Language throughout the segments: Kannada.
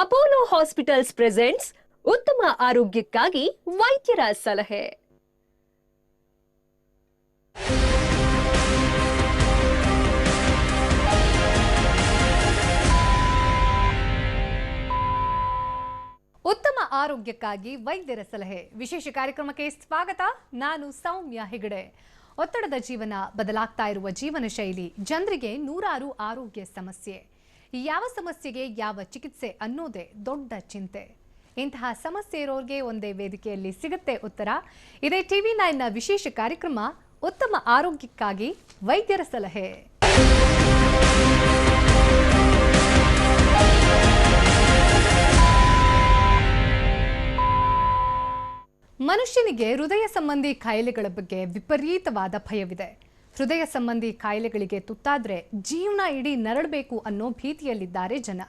ಅಪೋಲೋ ಹಾಸ್ಪಿಟಲ್ಸ್ ಪ್ರೆಸೆಂಟ್ಸ್ ಉತ್ತಮ ಆರೋಗ್ಯಕ್ಕಾಗಿ ವೈದ್ಯರ ಸಲಹೆ. ಉತ್ತಮ ಆರೋಗ್ಯಕ್ಕಾಗಿ ವೈದ್ಯರ ಸಲಹೆ ವಿಶೇಷ ಕಾರ್ಯಕ್ರಮಕ್ಕೆ ಸ್ವಾಗತ. ನಾನು ಸೌಮ್ಯ ಹೆಗಡೆ. ಒತ್ತಡದ ಜೀವನ, ಬದಲಾಗ್ತಾ ಇರುವ ಜೀವನ ಶೈಲಿ, ಜನರಿಗೆ ನೂರಾರು ಆರೋಗ್ಯ ಸಮಸ್ಯೆ. ಯಾವ ಸಮಸ್ಯೆಗೆ ಯಾವ ಚಿಕಿತ್ಸೆ ಅನ್ನೋದೇ ದೊಡ್ಡ ಚಿಂತೆ. ಇಂತಹ ಸಮಸ್ಯೆ ಇರೋರಿಗೆ ಒಂದೇ ವೇದಿಕೆಯಲ್ಲಿ ಸಿಗುತ್ತೆ ಉತ್ತರ. ಇದೇ TV9ನ ವಿಶೇಷ ಕಾರ್ಯಕ್ರಮ ಉತ್ತಮ ಆರೋಗ್ಯಕ್ಕಾಗಿ ವೈದ್ಯರ ಸಲಹೆ. ಮನುಷ್ಯನಿಗೆ ಹೃದಯ ಸಂಬಂಧಿ ಕಾಯಿಲೆಗಳ ಬಗ್ಗೆ ವಿಪರೀತವಾದ ಭಯವಿದೆ. ಹೃದಯ ಸಂಬಂಧಿ ಕಾಯಿಲೆಗಳಿಗೆ ತುತ್ತಾದ್ರೆ ಜೀವನ ಇಡೀ ನರಳಬೇಕು ಅನ್ನೋ ಭೀತಿಯಲ್ಲಿದ್ದಾರೆ ಜನ.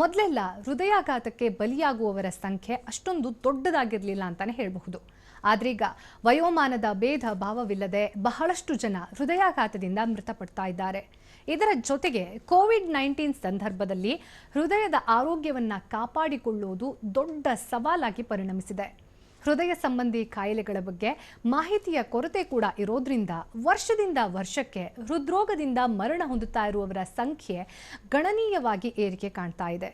ಮೊದಲೆಲ್ಲ ಹೃದಯಾಘಾತಕ್ಕೆ ಬಲಿಯಾಗುವವರ ಸಂಖ್ಯೆ ಅಷ್ಟೊಂದು ದೊಡ್ಡದಾಗಿರಲಿಲ್ಲ ಅಂತಾನೆ ಹೇಳಬಹುದು. ಆದ್ರೀಗ ವಯೋಮಾನದ ಭೇದ ಭಾವವಿಲ್ಲದೆ ಬಹಳಷ್ಟು ಜನ ಹೃದಯಾಘಾತದಿಂದ ಮೃತಪಡ್ತಾ ಇದ್ದಾರೆ. ಇದರ ಜೊತೆಗೆ ಕೋವಿಡ್-19 ಸಂದರ್ಭದಲ್ಲಿ ಹೃದಯದ ಆರೋಗ್ಯವನ್ನ ಕಾಪಾಡಿಕೊಳ್ಳುವುದು ದೊಡ್ಡ ಸವಾಲಾಗಿ ಪರಿಣಮಿಸಿದೆ. ಹೃದಯ ಸಂಬಂಧಿ ಕಾಯಿಲೆಗಳ ಬಗ್ಗೆ ಮಾಹಿತಿಯ ಕೊರತೆ ಕೂಡ ಇರೋದ್ರಿಂದ ವರ್ಷದಿಂದ ವರ್ಷಕ್ಕೆ ಹೃದ್ರೋಗದಿಂದ ಮರಣ ಹೊಂದುತ್ತಾ ಇರುವವರ ಸಂಖ್ಯೆ ಗಣನೀಯವಾಗಿ ಏರಿಕೆ ಕಾಣ್ತಾ ಇದೆ.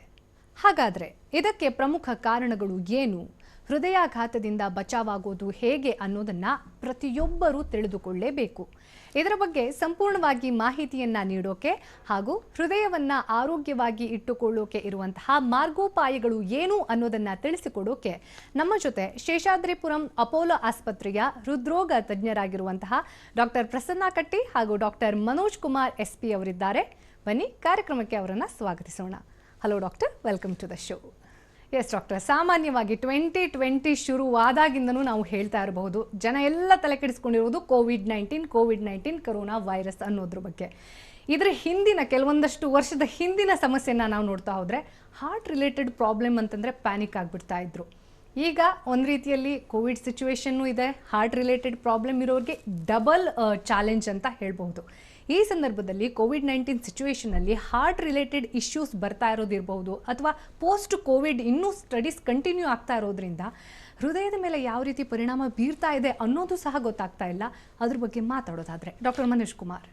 ಹಾಗಾದರೆ ಇದಕ್ಕೆ ಪ್ರಮುಖ ಕಾರಣಗಳು ಏನು? ಹೃದಯಾಘಾತದಿಂದ ಬಚಾವಾಗೋದು ಹೇಗೆ ಅನ್ನೋದನ್ನ ಪ್ರತಿಯೊಬ್ಬರೂ ತಿಳಿದುಕೊಳ್ಳಲೇಬೇಕು. ಇದರ ಬಗ್ಗೆ ಸಂಪೂರ್ಣವಾಗಿ ಮಾಹಿತಿಯನ್ನ ನೀಡೋಕೆ ಹಾಗೂ ಹೃದಯವನ್ನ ಆರೋಗ್ಯವಾಗಿ ಇಟ್ಟುಕೊಳ್ಳೋಕೆ ಇರುವಂತಹ ಮಾರ್ಗೋಪಾಯಗಳು ಏನು ಅನ್ನೋದನ್ನ ತಿಳಿಸಿಕೊಡೋಕೆ ನಮ್ಮ ಜೊತೆ ಶೇಷಾದ್ರಿಪುರಂ ಅಪೋಲೋ ಆಸ್ಪತ್ರೆಯ ಹೃದ್ರೋಗ ತಜ್ಞರಾಗಿರುವಂತಹ ಡಾಕ್ಟರ್ ಪ್ರಸನ್ನ ಕಟ್ಟಿ ಹಾಗೂ ಡಾಕ್ಟರ್ ಮನೋಜ್ ಕುಮಾರ್ SP ಅವರಿದ್ದಾರೆ. ಬನ್ನಿ ಕಾರ್ಯಕ್ರಮಕ್ಕೆ ಅವರನ್ನ ಸ್ವಾಗತಿಸೋಣ. Hello doctor, welcome to the show. Yes doctor, ಸಾಮಾನ್ಯವಾಗಿ 2020 ಶುರುವಾದಾಗಿಂದನೂ ನಾವು ಹೇಳ್ತಾ ಇರಬಹುದು, ಜನ ಎಲ್ಲ ತಲೆ ಕೆಡಿಸ್ಕೊಂಡಿರೋದು ಕೋವಿಡ್-19 ಕರೋನಾ ವೈರಸ್ ಅನ್ನೋದ್ರ ಬಗ್ಗೆ. ಇದರ ಹಿಂದಿನ ಕೆಲವೊಂದಷ್ಟು ವರ್ಷದ ಹಿಂದಿನ ಸಮಸ್ಯೆನ ನಾವು ನೋಡ್ತಾ ಹೋದರೆ ಹಾರ್ಟ್ ರಿಲೇಟೆಡ್ ಪ್ರಾಬ್ಲಮ್ ಅಂತಂದರೆ ಪ್ಯಾನಿಕ್ ಆಗಿಬಿಡ್ತಾ ಇದ್ರು. ಈಗ ಒಂದು ರೀತಿಯಲ್ಲಿ ಕೋವಿಡ್ ಸಿಚುವೇಶನ್ನು ಇದೆ, ಹಾರ್ಟ್ ರಿಲೇಟೆಡ್ ಪ್ರಾಬ್ಲಮ್ ಇರೋರಿಗೆ ಡಬಲ್ ಚಾಲೆಂಜ್ ಅಂತ ಹೇಳ್ಬಹುದು. ಈ ಸಂದರ್ಭದಲ್ಲಿ ಕೋವಿಡ್-19 ಸಿಚುವೇಶನಲ್ಲಿ ಹಾರ್ಟ್ ರಿಲೇಟೆಡ್ ಇಶ್ಯೂಸ್ ಬರ್ತಾ ಇರೋದಿರಬಹುದು ಅಥವಾ ಪೋಸ್ಟ್ ಕೋವಿಡ್ ಇನ್ನೂ ಸ್ಟಡೀಸ್ ಕಂಟಿನ್ಯೂ ಆಗ್ತಾ ಇರೋದ್ರಿಂದ ಹೃದಯದ ಮೇಲೆ ಯಾವ ರೀತಿ ಪರಿಣಾಮ ಬೀರ್ತಾ ಇದೆ ಅನ್ನೋದು ಸಹ ಗೊತ್ತಾಗ್ತಾ ಇಲ್ಲ. ಅದ್ರ ಬಗ್ಗೆ ಮಾತಾಡೋದಾದರೆ doctor Manoj Kumar.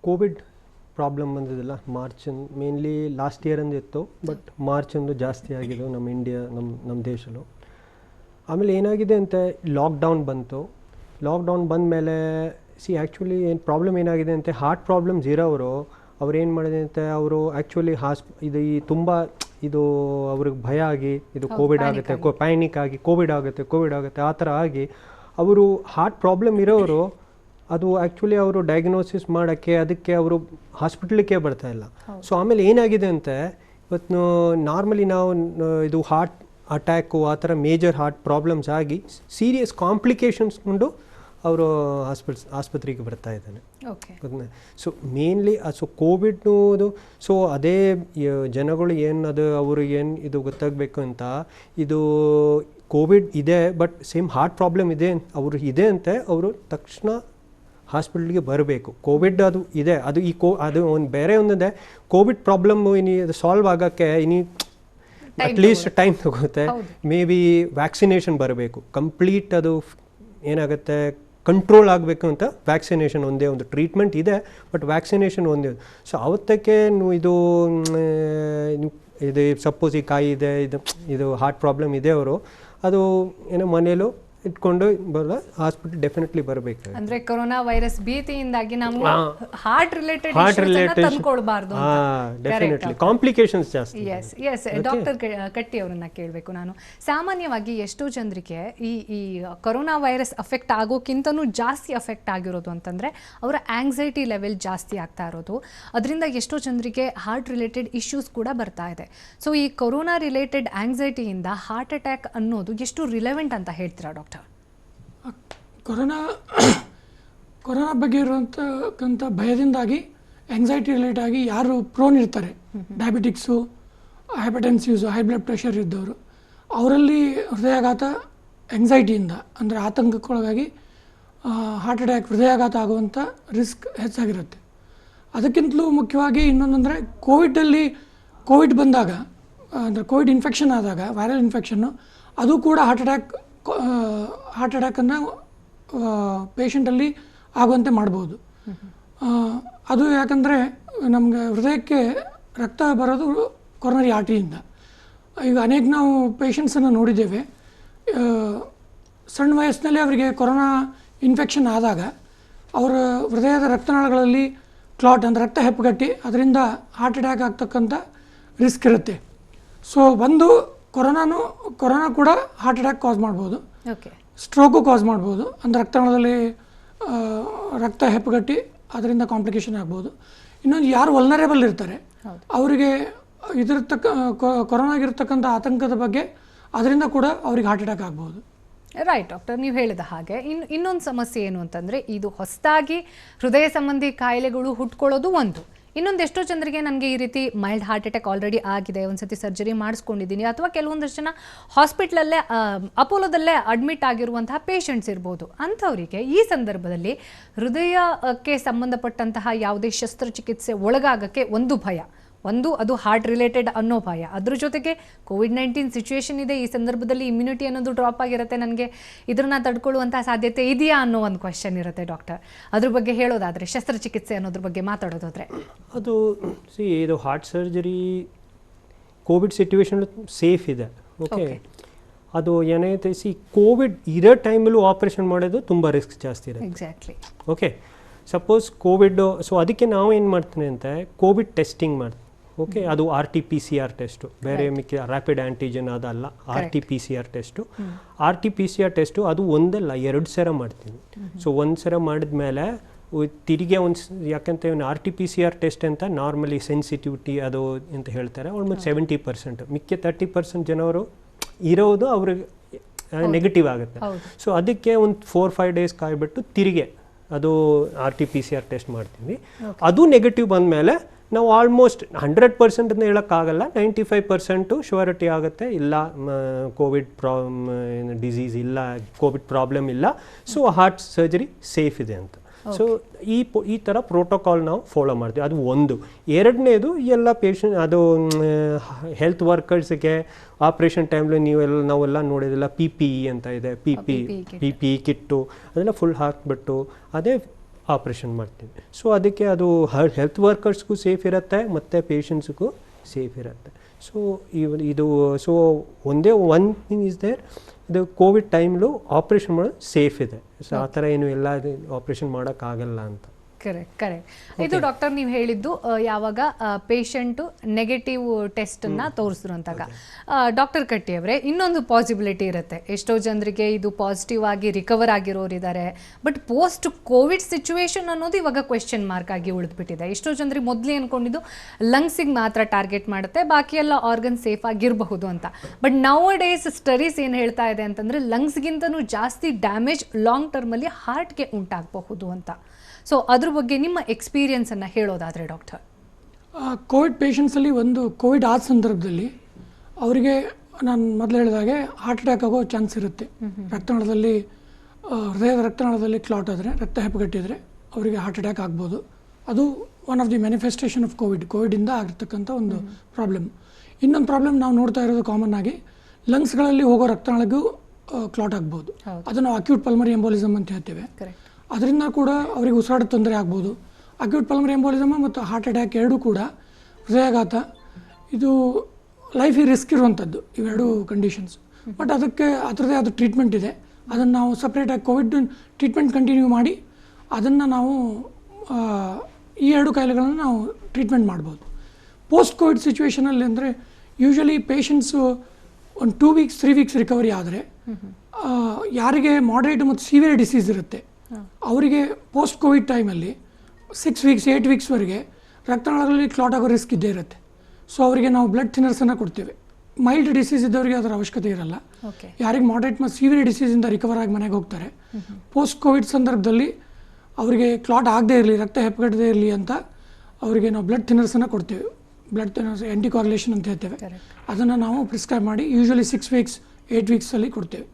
COVID problem ಬಂದಿದ್ದಲ್ಲ ಮಾರ್ಚ್ ಮೇನ್ಲಿ ಲಾಸ್ಟ್ ಇಯರ್ ಅಂದು ಇತ್ತು, ಬಟ್ ಮಾರ್ಚ್ ಒಂದು ಜಾಸ್ತಿ ಆಗಿದೆ ನಮ್ಮ ಇಂಡಿಯಾ, ನಮ್ಮ ದೇಶಲ್ಲೂ. ಆಮೇಲೆ ಏನಾಗಿದೆ ಅಂತ ಲಾಕ್ಡೌನ್ ಬಂತು. ಲಾಕ್ಡೌನ್ ಬಂದ ಮೇಲೆ ಆ್ಯಕ್ಚುಲಿ ಏನು ಪ್ರಾಬ್ಲಮ್ ಏನಾಗಿದೆ ಅಂತ ಹಾರ್ಟ್ ಪ್ರಾಬ್ಲಮ್ಸ್ ಇರೋರು ಅವ್ರು ಏನು ಮಾಡಿದೆ ಅಂತ ಅವರು ಆ್ಯಕ್ಚುಲಿ ಈ ತುಂಬ ಇದು ಅವ್ರಿಗೆ ಭಯ ಆಗಿ ಇದು ಕೋವಿಡ್ ಆಗುತ್ತೆ, ಪ್ಯಾನಿಕ್ ಆಗಿ ಕೋವಿಡ್ ಆಗುತ್ತೆ ಆ ಥರ ಆಗಿ ಅವರು ಹಾರ್ಟ್ ಪ್ರಾಬ್ಲಮ್ ಇರೋರು ಅದು ಆ್ಯಕ್ಚುಲಿ ಅವರು ಡಯಾಗ್ನೋಸಿಸ್ ಮಾಡೋಕ್ಕೆ ಅದಕ್ಕೆ ಅವರು ಹಾಸ್ಪಿಟ್ಲಿಗೆ ಬರ್ತಾ ಇಲ್ಲ. ಸೊ ಆಮೇಲೆ ಏನಾಗಿದೆ ಅಂತ ಇವತ್ತು ನಾರ್ಮಲಿ ನಾವು ಇದು ಹಾರ್ಟ್ ಅಟ್ಯಾಕು ಆ ಥರ ಮೇಜರ್ ಹಾರ್ಟ್ ಪ್ರಾಬ್ಲಮ್ಸ್ ಆಗಿ ಸೀರಿಯಸ್ ಕಾಂಪ್ಲಿಕೇಶನ್ಸ್ ಕೊಂಡು ಅವರು ಆಸ್ಪತ್ರೆಗೆ ಬರ್ತಾ ಇದ್ದಾನೆ. ಸೊ ಮೇನ್ಲಿ ಕೋವಿಡ್ನದು ಸೊ ಅದೇ ಜನಗಳು ಅವರು ಏನು ಇದು ಗೊತ್ತಾಗಬೇಕು ಅಂತ ಇದು ಕೋವಿಡ್ ಇದೆ ಬಟ್ ಸೇಮ್ ಹಾರ್ಟ್ ಪ್ರಾಬ್ಲಮ್ ಇದೆ ಅಂತೆ ಅವರು ತಕ್ಷಣ ಹಾಸ್ಪಿಟ್ಲಿಗೆ ಬರಬೇಕು. ಕೋವಿಡ್ ಅದು ಇದೆ, ಅದು ಅದು ಒಂದು ಬೇರೆ ಒಂದಿದೆ. ಕೋವಿಡ್ ಪ್ರಾಬ್ಲಮ್ ಇದು ಸಾಲ್ವ್ ಆಗೋಕ್ಕೆ ಅಟ್ಲೀಸ್ಟ್ ಟೈಮ್ ತಗೋತೆ. ಮೇ ಬಿ ವ್ಯಾಕ್ಸಿನೇಷನ್ ಬರಬೇಕು, ಕಂಪ್ಲೀಟ್ ಅದು ಏನಾಗುತ್ತೆ ಕಂಟ್ರೋಲ್ ಆಗಬೇಕು ಅಂತ ವ್ಯಾಕ್ಸಿನೇಷನ್ ಒಂದೇ ಒಂದು ಟ್ರೀಟ್ಮೆಂಟ್ ಇದೆ, ಬಟ್ ವ್ಯಾಕ್ಸಿನೇಷನ್ ಒಂದೇ. ಸೊ ಅವತ್ತಕ್ಕೆ ಇದು ಸಪೋಸ್ ಈ ಕಾಯಿ ಇದೆ, ಇದು ಹಾರ್ಟ್ ಪ್ರಾಬ್ಲಮ್ ಇದೆ, ಅವರು ಅದು ಏನೋ ಮನೇಲೂ ಇಟ್ಕೊಂಡು ಬರಲ್ಲ, ಹಾಸ್ಪಿಟಲ್ ಡೆಫಿನೆಟ್ಲಿ ಬರಬೇಕು. ಅಂದ್ರೆ ಕೊರೋನಾ ವೈರಸ್ ಭೀತಿಯಿಂದಾಗಿ ನಾವು ಹಾರ್ಟ್ ರಿಲೇಟೆಡ್ ತಂದ್ಕೊಳ್ಬಾರ್ದು, ಡೆಫಿನೆಟ್ಲಿ ಕಾಂಪ್ಲಿಕೇಶನ್ಸ್ ಜಾಸ್ತಿ. ಎಸ್ ಡಾಕ್ಟರ್ ಕಟ್ಟಿ ಅವರನ್ನ ಕೇಳಬೇಕು ನಾನು. ಸಾಮಾನ್ಯವಾಗಿ ಎಷ್ಟೋ ಜನರಿಗೆ ಈ ಕೊರೋನಾ ವೈರಸ್ ಅಫೆಕ್ಟ್ ಆಗೋಕ್ಕಿಂತನೂ ಜಾಸ್ತಿ ಅಫೆಕ್ಟ್ ಆಗಿರೋದು ಅಂತಂದ್ರೆ ಅವರ ಆಂಗ್ಸೈಟಿ ಲೆವೆಲ್ ಜಾಸ್ತಿ ಆಗ್ತಾ ಇರೋದು. ಅದರಿಂದ ಎಷ್ಟೋ ಜನರಿಗೆ ಹಾರ್ಟ್ ರಿಲೇಟೆಡ್ ಇಶ್ಯೂಸ್ ಕೂಡ ಬರ್ತಾ ಇದೆ. ಸೊ ಈ ಕೊರೋನಾ ರಿಲೇಟೆಡ್ ಆಂಗ್ಸೈಟಿಯಿಂದ ಹಾರ್ಟ್ ಅಟ್ಯಾಕ್ ಅನ್ನೋದು ಎಷ್ಟು ರಿಲೆವೆಂಟ್ ಅಂತ ಹೇಳ್ತೀರಾ ಡಾಕ್ಟರ್? ಕೊರೋನಾ ಬಗ್ಗೆ ಇರುವಂತಕ್ಕಂಥ ಭಯದಿಂದಾಗಿ ಆಂಗ್ಸೈಟಿ ರಿಲೇಟ್ ಆಗಿ ಯಾರು ಪ್ರೋನ್ ಇರ್ತಾರೆ, ಡಯಾಬಿಟಿಕ್ಸು, ಹೈಪರ್ಟೆನ್ಸಿವ್ಸು, ಹೈ ಬ್ಲಡ್ ಪ್ರೆಷರ್ ಇದ್ದವರು, ಅವರಲ್ಲಿ ಹೃದಯಾಘಾತ ಆಂಗ್ಸೈಟಿಯಿಂದ ಅಂದರೆ ಆತಂಕಕ್ಕೊಳಗಾಗಿ ಹಾರ್ಟ್ ಅಟ್ಯಾಕ್, ಹೃದಯಾಘಾತ ಆಗುವಂಥ ರಿಸ್ಕ್ ಹೆಚ್ಚಾಗಿರುತ್ತೆ. ಅದಕ್ಕಿಂತಲೂ ಮುಖ್ಯವಾಗಿ ಇನ್ನೊಂದಂದರೆ ಕೋವಿಡ್ ಬಂದಾಗ ಅಂದರೆ ಕೋವಿಡ್ ಇನ್ಫೆಕ್ಷನ್ ಆದಾಗ ವೈರಲ್ ಇನ್ಫೆಕ್ಷನ್ನು ಅದು ಕೂಡ ಹಾರ್ಟ್ ಅಟ್ಯಾಕನ್ನು ಪೇಷಂಟಲ್ಲಿ ಆಗುವಂತೆ ಮಾಡ್ಬೋದು. ಅದು ಯಾಕಂದರೆ ನಮಗೆ ಹೃದಯಕ್ಕೆ ರಕ್ತ ಬರೋದು ಕೊರೋನರಿ ಆರ್ಟರಿಯಿಂದ. ಈಗ ಅನೇಕ ನಾವು ಪೇಷಂಟ್ಸನ್ನು ನೋಡಿದ್ದೇವೆ, ಸಣ್ಣ ವಯಸ್ಸಿನಲ್ಲಿ ಅವರಿಗೆ ಕೊರೋನಾ ಇನ್ಫೆಕ್ಷನ್ ಆದಾಗ ಅವರ ಹೃದಯದ ರಕ್ತನಾಳಗಳಲ್ಲಿ ಕ್ಲಾಟ್ ಅಂದರೆ ರಕ್ತ ಹೆಪ್ಪುಗಟ್ಟಿ ಅದರಿಂದ ಹಾರ್ಟ್ ಅಟ್ಯಾಕ್ ಆಗ್ತಕ್ಕಂಥ ರಿಸ್ಕ್ ಇರುತ್ತೆ. ಸೊ ಒಂದು ಕೊರೋನಾ ಕೂಡ ಹಾರ್ಟ್ ಅಟ್ಯಾಕ್ ಕಾಸ್ ಮಾಡ್ಬೋದು, ಸ್ಟ್ರೋಕು ಕಾಸ್ ಮಾಡ್ಬೋದು. ಅಂದರೆ ರಕ್ತನಾಳದಲ್ಲಿ ರಕ್ತ ಹೆಪ್ಪುಗಟ್ಟಿ ಅದರಿಂದ ಕಾಂಪ್ಲಿಕೇಶನ್ ಆಗ್ಬೋದು. ಇನ್ನೊಂದು ಯಾರು ವಲ್ನರೇಬಲ್ ಇರ್ತಾರೆ ಅವರಿಗೆ ಕೊರೋನಾಗಿರ್ತಕ್ಕಂಥ ಆತಂಕದ ಬಗ್ಗೆ ಅದರಿಂದ ಕೂಡ ಅವ್ರಿಗೆ ಹಾರ್ಟ್ ಅಟ್ಯಾಕ್ ಆಗ್ಬೋದು. ರೈಟ್ ಡಾಕ್ಟರ್, ನೀವು ಹೇಳಿದ ಹಾಗೆ ಇನ್ನೊಂದು ಸಮಸ್ಯೆ ಏನು ಅಂತಂದರೆ, ಇದು ಹೊಸದಾಗಿ ಹೃದಯ ಸಂಬಂಧಿ ಕಾಯಿಲೆಗಳು ಹುಟ್ಕೊಳ್ಳೋದು ಒಂದು. ಇನ್ನೊಂದು ಎಷ್ಟೋ ಜನರಿಗೆ ನನಗೆ ಈ ರೀತಿ ಮೈಲ್ಡ್ ಹಾರ್ಟ್ ಅಟ್ಯಾಕ್ ಆಲ್ರೆಡಿ ಆಗಿದೆ, ಒಂದ್ಸತಿ ಸರ್ಜರಿ ಮಾಡಿಸ್ಕೊಂಡಿದ್ದೀನಿ, ಅಥವಾ ಕೆಲವೊಂದಷ್ಟು ಜನ ಹಾಸ್ಪಿಟ್ಲಲ್ಲೇ ಅಪೋಲೋದಲ್ಲೇ ಅಡ್ಮಿಟ್ ಆಗಿರುವಂತಹ ಪೇಷಂಟ್ಸ್ ಇರ್ಬೋದು. ಅಂಥವರಿಗೆ ಈ ಸಂದರ್ಭದಲ್ಲಿ ಹೃದಯಕ್ಕೆ ಸಂಬಂಧಪಟ್ಟಂತಹ ಯಾವುದೇ ಶಸ್ತ್ರಚಿಕಿತ್ಸೆ ಒಳಗಾಗಕ್ಕೆ ಒಂದು ಭಯ, ಅದು ಹಾರ್ಟ್ ರಿಲೇಟೆಡ್ ಅನ್ನೋ ಭಯ. ಅದ್ರ ಜೊತೆಗೆ ಕೋವಿಡ್-19 ಸಿಚುವೇಶನ್ ಇದೆ, ಈ ಸಂದರ್ಭದಲ್ಲಿ ಇಮ್ಯುನಿಟಿ ಅನ್ನೋದು ಡ್ರಾಪ್ ಆಗಿರುತ್ತೆ, ನನಗೆ ಇದನ್ನ ತಡ್ಕೊಳ್ಳುವಂಥ ಸಾಧ್ಯತೆ ಇದೆಯಾ ಅನ್ನೋ ಒಂದು ಕ್ವೆಶ್ಚನ್ ಇರುತ್ತೆ. ಡಾಕ್ಟರ್, ಅದ್ರ ಬಗ್ಗೆ ಹೇಳೋದಾದರೆ, ಶಸ್ತ್ರಚಿಕಿತ್ಸೆ ಅನ್ನೋದ್ರ ಬಗ್ಗೆ ಮಾತಾಡೋದಾದರೆ, ಅದು ಇದು heart surgery Covid situation safe ಇದೆ. ಓಕೆ, ಅದು ಏನೈತೆ ಕೋವಿಡ್ ಇರೋ ಟೈಮಲ್ಲೂ ಆಪ್ರೇಷನ್ ಮಾಡೋದು ತುಂಬ ರಿಸ್ಕ್ ಜಾಸ್ತಿ ಇರುತ್ತೆ. Exactly. Okay, suppose Covid, so ಅದಕ್ಕೆ ನಾವು ಏನು ಮಾಡ್ತೀನಿ ಅಂತ ಕೋವಿಡ್ ಟೆಸ್ಟಿಂಗ್ ಮಾಡ್ತೀವಿ. ಓಕೆ, ಅದು RT-PCR ಟೆಸ್ಟು, ಬೇರೆ ಮಿಕ್ಕ ರ್ಯಾಪಿಡ್ ಆ್ಯಂಟಿಜನ್ ಅದಲ್ಲ, RT-PCR ಟೆಸ್ಟು. RT-PCR ಟೆಸ್ಟು ಅದು ಒಂದಲ್ಲ 2 ಸಲ ಮಾಡ್ತೀವಿ. ಸೊ 1 ಸಲ ಮಾಡಿದ್ಮೇಲೆ ತಿರುಗಿ ಯಾಕಂತ RT-PCR ಟೆಸ್ಟ್ ಅಂತ ನಾರ್ಮಲಿ ಸೆನ್ಸಿಟಿವಿಟಿ ಅದು ಅಂತ ಹೇಳ್ತಾರೆ, ಆಲ್ಮೋಸ್ಟ್ 70%. ಮಿಕ್ಕ 30% ಜನರು ಇರೋದು ಅವ್ರಿಗೆ ನೆಗೆಟಿವ್ ಆಗುತ್ತೆ. ಸೊ ಅದಕ್ಕೆ ಒಂದು 4-5 ಡೇಸ್ ಕಾಯ್ಬಿಟ್ಟು ತಿರುಗಿ ಅದು RT-PCR ಟೆಸ್ಟ್ ಮಾಡ್ತೀವಿ. ಅದು ನೆಗೆಟಿವ್ ಬಂದಮೇಲೆ ನಾವು ಆಲ್ಮೋಸ್ಟ್ 100% ಅಂತ ಹೇಳೋಕ್ಕಾಗಲ್ಲ, 95% ಶ್ಯೂರಿಟಿ ಆಗುತ್ತೆ, ಇಲ್ಲ ಕೋವಿಡ್ ಡಿಸೀಸ್ ಇಲ್ಲ, ಕೋವಿಡ್ ಪ್ರಾಬ್ಲಮ್ ಇಲ್ಲ, ಸೊ ಹಾರ್ಟ್ ಸರ್ಜರಿ ಸೇಫ್ ಇದೆ ಅಂತ. ಸೊ ಈ ಥರ ಪ್ರೋಟೋಕಾಲ್ ನಾವು ಫಾಲೋ ಮಾಡ್ತೀವಿ. ಅದು ಒಂದು. ಎರಡನೇದು ಎಲ್ಲ ಪೇಷಂಟ್, ಅದು ಹೆಲ್ತ್ ವರ್ಕರ್ಸ್ಗೆ ಆಪ್ರೇಷನ್ ಟೈಮ್ಲಿ ನಾವೆಲ್ಲ ನೋಡೋದಿಲ್ಲ, PPE ಅಂತ ಇದೆ, PPE ಕಿಟ್ಟು ಅದೆಲ್ಲ ಫುಲ್ ಹಾಕ್ಬಿಟ್ಟು ಅದೇ ಆಪ್ರೇಷನ್ ಮಾಡ್ತೀವಿ. ಸೊ ಅದಕ್ಕೆ ಅದು ಹೆಲ್ತ್ ವರ್ಕರ್ಸ್ಗೂ ಸೇಫ್ ಇರುತ್ತೆ ಮತ್ತು ಪೇಷಂಟ್ಸ್ಗೂ ಸೇಫ್ ಇರುತ್ತೆ. ಸೊ ಇದು ಸೊ ಒಂದೇ ಒನ್ ಥಿಂಗ್ ಇಸ್ ದೇರ್, ಇದು ಕೋವಿಡ್ ಟೈಮ್ಲು ಆಪ್ರೇಷನ್ ಮಾಡೋದು ಸೇಫ್ ಇದೆ. ಸೊ ಆ ಥರ ಏನು ಎಲ್ಲ ಆಪ್ರೇಷನ್ ಮಾಡೋಕ್ಕಾಗಲ್ಲ ಅಂತ. ಕರೆಕ್ಟ್. ಇದು ಡಾಕ್ಟರ್ ನೀವು ಹೇಳಿದ್ದು ಯಾವಾಗ ಪೇಷಂಟು ನೆಗೆಟಿವ್ ಟೆಸ್ಟನ್ನು ತೋರಿಸಿದ್ರು ಅಂತಾಗ. ಡಾಕ್ಟರ್ ಕಟ್ಟಿ ಅವರೇ, ಇನ್ನೊಂದು ಪಾಸಿಬಿಲಿಟಿ ಇರುತ್ತೆ, ಎಷ್ಟೋ ಜನರಿಗೆ ಇದು ಪಾಸಿಟಿವ್ ಆಗಿ ರಿಕವರ್ ಆಗಿರೋರು ಇದ್ದಾರೆ, ಬಟ್ ಪೋಸ್ಟ್ ಕೋವಿಡ್ ಸಿಚುವೇಶನ್ ಅನ್ನೋದು ಇವಾಗ ಕ್ವೆಶ್ಚನ್ ಮಾರ್ಕ್ ಆಗಿ ಉಳಿದ್ಬಿಟ್ಟಿದೆ. ಎಷ್ಟೋ ಜನರಿಗೆ ಮೊದಲೇ ಅಂದ್ಕೊಂಡಿದ್ದು ಲಂಗ್ಸಿಗೆ ಮಾತ್ರ ಟಾರ್ಗೆಟ್ ಮಾಡುತ್ತೆ, ಬಾಕಿ ಎಲ್ಲ ಆರ್ಗನ್ ಸೇಫ್ ಆಗಿರಬಹುದು ಅಂತ. ಬಟ್ ನೌ ಡೇಸ್ ಸ್ಟಡೀಸ್ ಏನು ಹೇಳ್ತಾ ಇದೆ ಅಂತಂದರೆ, ಲಂಗ್ಸ್ಗಿಂತನೂ ಜಾಸ್ತಿ ಡ್ಯಾಮೇಜ್ ಲಾಂಗ್ ಟರ್ಮಲ್ಲಿ ಹಾರ್ಟ್ಗೆ ಉಂಟಾಗಬಹುದು ಅಂತ. ಸೊ ಅದ್ರ ಬಗ್ಗೆ ನಿಮ್ಮ ಎಕ್ಸ್ಪೀರಿಯನ್ಸನ್ನು ಹೇಳೋದಾದರೆ ಡಾಕ್ಟರ್. ಕೋವಿಡ್ ಪೇಷಂಟ್ಸಲ್ಲಿ ಒಂದು ಕೋವಿಡ್ ಆದ ಸಂದರ್ಭದಲ್ಲಿ ಅವರಿಗೆ ನಾನು ಮೊದಲು ಹೇಳಿದಾಗೆ ಹಾರ್ಟ್ ಅಟ್ಯಾಕ್ ಆಗೋ ಚಾನ್ಸ್ ಇರುತ್ತೆ. ರಕ್ತನಾಳದಲ್ಲಿ ಹೃದಯದ ರಕ್ತನಾಳದಲ್ಲಿ ಕ್ಲಾಟ್ ಆದರೆ, ರಕ್ತ ಹೆಪ್ಪುಗಟ್ಟಿದ್ರೆ ಅವರಿಗೆ ಹಾರ್ಟ್ ಅಟ್ಯಾಕ್ ಆಗ್ಬೋದು. ಅದು one of the manifestation of ಕೋವಿಡಿಂದ ಆಗಿರ್ತಕ್ಕಂಥ ಒಂದು ಪ್ರಾಬ್ಲಮ್. ಇನ್ನೊಂದು ಪ್ರಾಬ್ಲಮ್ ನಾವು ನೋಡ್ತಾ ಇರೋದು ಕಾಮನ್ ಆಗಿ ಲಂಗ್ಸ್ಗಳಲ್ಲಿ ಹೋಗೋ ರಕ್ತನಾಳಗೂ ಕ್ಲಾಟ್ ಆಗ್ಬೋದು. ಅದನ್ನು ಅಕ್ಯೂಟ್ ಪಲ್ಮರಿ ಎಂಬೋಲಿಸಮ್ ಅಂತ ಹೇಳ್ತೇವೆ. ಅದರಿಂದ ಕೂಡ ಅವರಿಗೆ ಉಸಿರಾಟದ ತೊಂದರೆ ಆಗ್ಬೋದು. ಅಕ್ಯೂಟ್ ಪಲ್ಮರಿ ಎಂಬೋಲಿಸಮ್ ಮತ್ತು ಹಾರ್ಟ್ ಅಟ್ಯಾಕ್ ಎರಡೂ ಕೂಡ ಹೃದಯಾಘಾತ, ಇದು ಲೈಫಿಗೆ ರಿಸ್ಕ್ ಇರುವಂಥದ್ದು ಇವೆರಡು ಕಂಡೀಷನ್ಸ್. ಬಟ್ ಅದಕ್ಕೆ ಅದರದೇ ಆದ ಟ್ರೀಟ್ಮೆಂಟ್ ಇದೆ. ಅದನ್ನು ನಾವು ಸಪ್ರೇಟಾಗಿ ಕೋವಿಡ್ ಟ್ರೀಟ್ಮೆಂಟ್ ಕಂಟಿನ್ಯೂ ಮಾಡಿ ಅದನ್ನು ನಾವು ಈ ಎರಡು ಕಾಯಿಲೆಗಳನ್ನು ನಾವು ಟ್ರೀಟ್ಮೆಂಟ್ ಮಾಡ್ಬೋದು. ಪೋಸ್ಟ್ ಕೋವಿಡ್ ಸಿಚುವೇಷನಲ್ಲಿ ಅಂದರೆ ಯೂಶ್ವಲಿ ಪೇಷಂಟ್ಸು ಒಂದು 2 ವೀಕ್ಸ್ 3 ವೀಕ್ಸ್ ರಿಕವರಿ ಆದರೆ, ಯಾರಿಗೆ ಮಾಡ್ರೇಟ್ ಮತ್ತು ಸಿವಿಯರ್ ಡಿಸೀಸ್ ಇರುತ್ತೆ ಅವರಿಗೆ ಪೋಸ್ಟ್ ಕೋವಿಡ್ ಟೈಮಲ್ಲಿ 6 ವೀಕ್ಸ್ 8 ವೀಕ್ಸ್ವರೆಗೆ ರಕ್ತನಾಳಗಳಲ್ಲಿ ಕ್ಲಾಟ್ ಆಗೋ ರಿಸ್ಕ್ ಇದ್ದೇ ಇರುತ್ತೆ. ಸೊ ಅವರಿಗೆ ನಾವು ಬ್ಲಡ್ ಥಿನ್ನರ್ಸನ್ನು ಕೊಡ್ತೇವೆ. ಮೈಲ್ಡ್ ಡಿಸೀಸ್ ಇದ್ದವರಿಗೆ ಅದರ ಅವಶ್ಯಕತೆ ಇರಲ್ಲ. ಯಾರಿಗೆ ಮಾಡ್ರೇಟ್ ಮತ್ತು ಸಿವಿಯರ್ ಡಿಸೀಸಿಂದ ರಿಕವರ್ ಆಗಿ ಮನೆಗೆ ಹೋಗ್ತಾರೆ, ಪೋಸ್ಟ್ ಕೋವಿಡ್ ಸಂದರ್ಭದಲ್ಲಿ ಅವರಿಗೆ ಕ್ಲಾಟ್ ಆಗದೇ ಇರಲಿ, ರಕ್ತ ಹೆಪ್ಪಗಟ್ಟದೇ ಇರಲಿ ಅಂತ ಅವರಿಗೆ ನಾವು ಬ್ಲಡ್ ಥಿನ್ನರ್ಸನ್ನು ಕೊಡ್ತೇವೆ. ಬ್ಲಡ್ ಥಿನ್ನರ್ಸ್ ಆ್ಯಂಟಿಕೋಗ್ಯುಲೇಷನ್ ಅಂತ ಹೇಳ್ತೇವೆ. ಅದನ್ನು ನಾವು ಪ್ರಿಸ್ಕ್ರೈಬ್ ಮಾಡಿ ಯೂಶ್ವಲಿ 6 ವೀಕ್ಸ್ 8 ವೀಕ್ಸಲ್ಲಿ ಕೊಡ್ತೇವೆ.